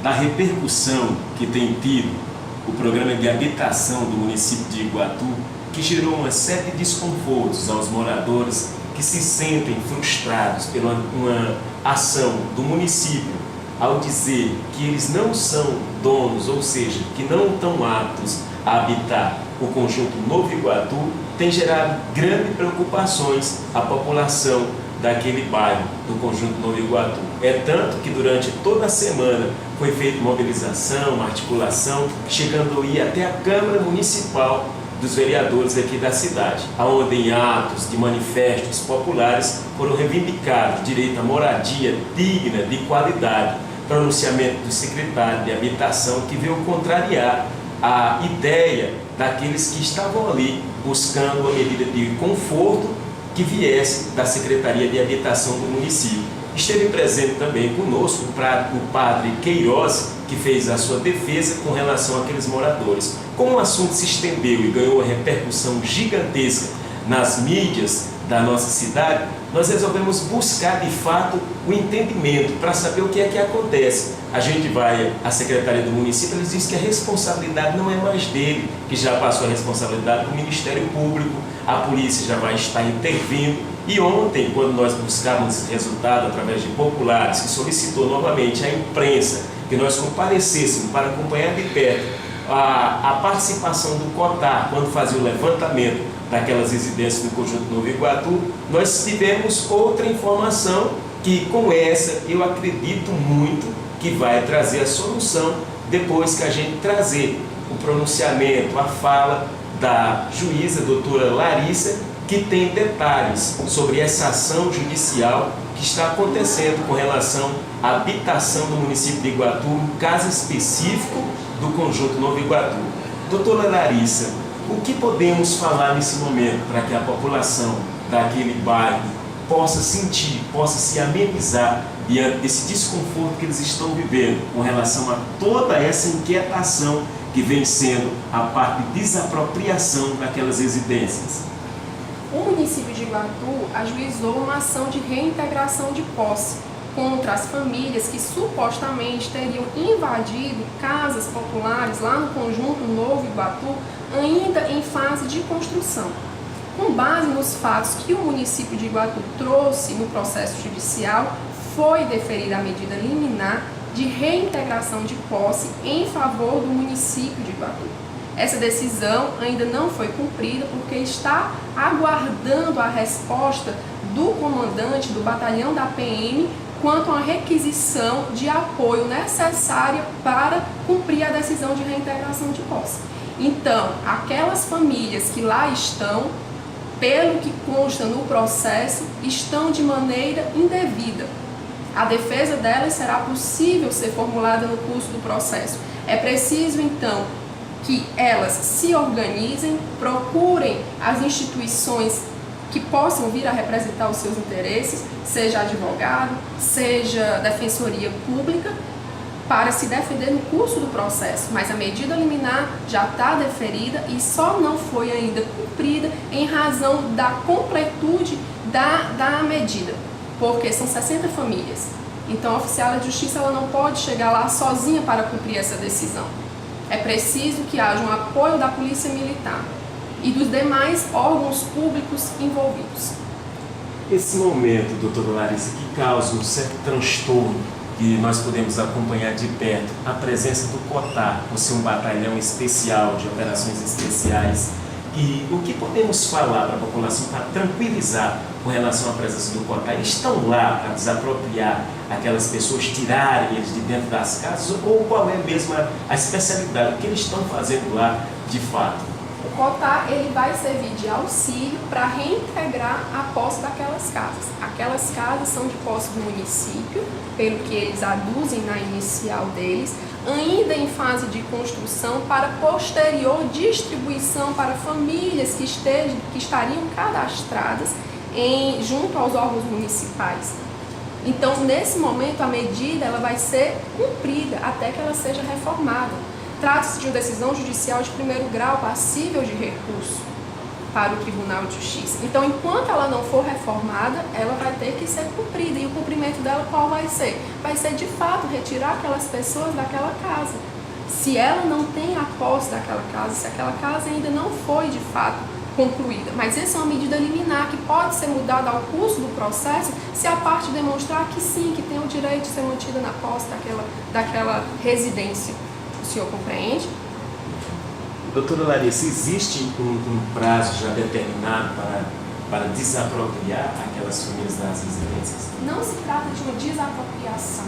da repercussão que tem tido o programa de habitação do município de Iguatu, que gerou uma série de desconfortos aos moradores que se sentem frustrados pela uma ação do município ao dizer que eles não são donos, ou seja, que não estão aptos a habitar o conjunto Novo Iguatu, tem gerado grandes preocupações à população daquele bairro do conjunto Novo Iguatu. É tanto que durante toda a semana foi feita mobilização, articulação, chegando a ir até a Câmara Municipal dos vereadores aqui da cidade, onde em atos de manifestos populares foram reivindicados direito à moradia digna, de qualidade, pronunciamento do secretário de Habitação que veio contrariar a ideia daqueles que estavam ali buscando uma medida de conforto que viesse da Secretaria de Habitação do município. Esteve presente também conosco o padre Queiroz, que fez a sua defesa com relação àqueles moradores. Como o assunto se estendeu e ganhou uma repercussão gigantesca nas mídias da nossa cidade, nós resolvemos buscar de fato o entendimento para saber o que é que acontece. A gente vai à Secretaria do Município, eles dizem que a responsabilidade não é mais dele, que já passou a responsabilidade do Ministério Público, a polícia já vai estar intervindo. E ontem, quando nós buscávamos resultado através de populares, que solicitou novamente à imprensa que nós comparecêssemos para acompanhar de perto a participação do COTAR, quando fazia o levantamento daquelas residências no conjunto Novo Iguatu, nós tivemos outra informação que, com essa, eu acredito muito que vai trazer a solução depois que a gente trazer o pronunciamento, a fala da juíza, doutora Larissa, que tem detalhes sobre essa ação judicial que está acontecendo com relação à habitação do município de Iguatu, um caso específico do conjunto Novo Iguatu. Doutora Larissa, o que podemos falar nesse momento para que a população daquele bairro possa sentir, possa se amenizar diante desse desconforto que eles estão vivendo com relação a toda essa inquietação que vem sendo a parte de desapropriação daquelas residências? O município de Iguatu ajuizou uma ação de reintegração de posse contra as famílias que supostamente teriam invadido casas populares lá no conjunto Novo Iguatu, ainda em fase de construção. Com base nos fatos que o município de Iguatu trouxe no processo judicial, foi deferida a medida liminar de reintegração de posse em favor do município de Iguatu. Essa decisão ainda não foi cumprida porque está aguardando a resposta do comandante do batalhão da PM quanto à requisição de apoio necessária para cumprir a decisão de reintegração de posse. Então, aquelas famílias que lá estão, pelo que consta no processo, estão de maneira indevida. A defesa delas será possível ser formulada no curso do processo. É preciso, então, que elas se organizem, procurem as instituições que possam vir a representar os seus interesses, seja advogado, seja defensoria pública, para se defender no curso do processo. Mas a medida liminar já está deferida e só não foi ainda cumprida em razão da completude da medida, porque são 60 famílias. Então a oficial de justiça ela não pode chegar lá sozinha para cumprir essa decisão. É preciso que haja um apoio da Polícia Militar e dos demais órgãos públicos envolvidos. Esse momento, doutora Larissa, que causa um certo transtorno, que nós podemos acompanhar de perto, a presença do COTAR, por ser um batalhão especial de operações especiais, e o que podemos falar para a população para tranquilizar com relação à presença do COTAR? Eles estão lá para desapropriar aquelas pessoas, tirarem eles de dentro das casas, ou qual é mesmo a especialidade, o que eles estão fazendo lá de fato? O COTAR ele vai servir de auxílio para reintegrar a posse daquelas casas. Aquelas casas são de posse do município, pelo que eles aduzem na inicial deles, ainda em fase de construção para posterior distribuição para famílias que estariam cadastradas junto aos órgãos municipais. Então, nesse momento, a medida ela vai ser cumprida até que ela seja reformada. Trata-se de uma decisão judicial de primeiro grau passível de recurso. para o Tribunal de Justiça. Então, enquanto ela não for reformada, ela vai ter que ser cumprida. E o cumprimento dela qual vai ser? Vai ser, de fato, retirar aquelas pessoas daquela casa. Se ela não tem a posse daquela casa, se aquela casa ainda não foi, de fato, concluída. Mas essa é uma medida liminar que pode ser mudada ao curso do processo se a parte demonstrar que sim, que tem o direito de ser mantida na posse daquela residência. O senhor compreende? Doutora Larissa, existe um prazo já determinado para desapropriar aquelas famílias das residências? Não se trata de uma desapropriação,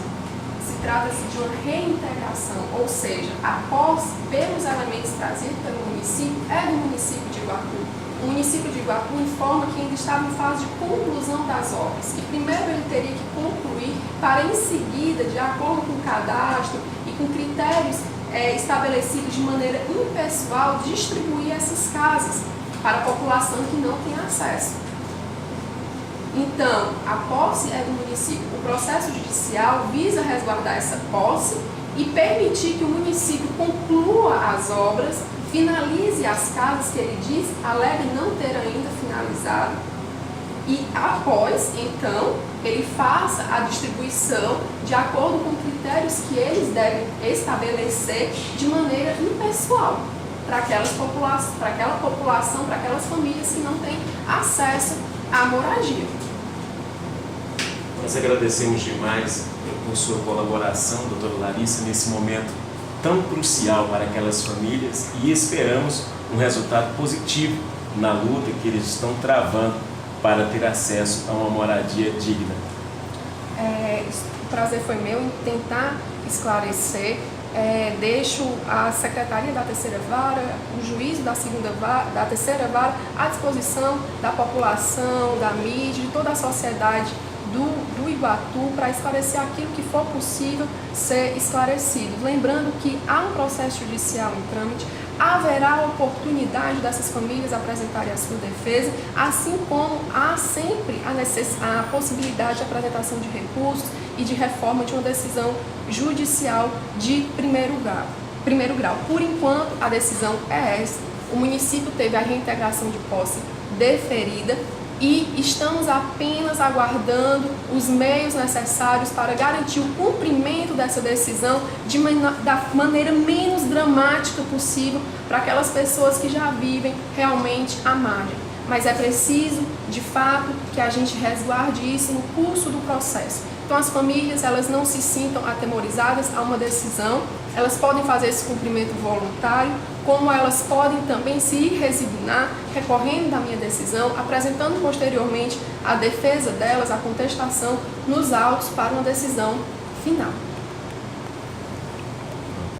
se trata-se de uma reintegração, ou seja, a posse pelos elementos trazidos pelo município é do município de Iguatu. O município de Iguatu informa que ainda estava em fase de conclusão das obras, que primeiro ele teria que concluir para em seguida, de acordo com o cadastro e com critérios estabelecidos de maneira impessoal, distribuir essas casas para a população que não tem acesso. Então, a posse é do município. O processo judicial visa resguardar essa posse e permitir que o município conclua as obras, finalize as casas que ele diz, alega não ter ainda finalizado, e após, então, ele faça a distribuição de acordo com critérios que eles devem estabelecer de maneira impessoal para aquela população, para aquelas famílias que não têm acesso à moradia. Nós agradecemos demais por sua colaboração, doutora Larissa, nesse momento tão crucial para aquelas famílias e esperamos um resultado positivo na luta que eles estão travando para ter acesso a uma moradia digna. O prazer foi meu em tentar esclarecer. Deixo a Secretaria da Terceira Vara, o juízo da Terceira Vara à disposição da população, da mídia, de toda a sociedade do Iguatu para esclarecer aquilo que for possível ser esclarecido. Lembrando que há um processo judicial em trâmite, haverá a oportunidade dessas famílias apresentarem a sua defesa, assim como há sempre a possibilidade de apresentação de recursos e de reforma de uma decisão judicial de primeiro grau. Por enquanto, a decisão é essa. O município teve a reintegração de posse deferida e estamos apenas aguardando os meios necessários para garantir o cumprimento dessa decisão da maneira menos dramática possível para aquelas pessoas que já vivem realmente à margem. Mas é preciso, de fato, que a gente resguarde isso no curso do processo. Então as famílias, elas não se sintam atemorizadas a uma decisão, elas podem fazer esse cumprimento voluntário, como elas podem também se resignar, recorrendo da minha decisão, apresentando posteriormente a defesa delas, a contestação nos autos para uma decisão final.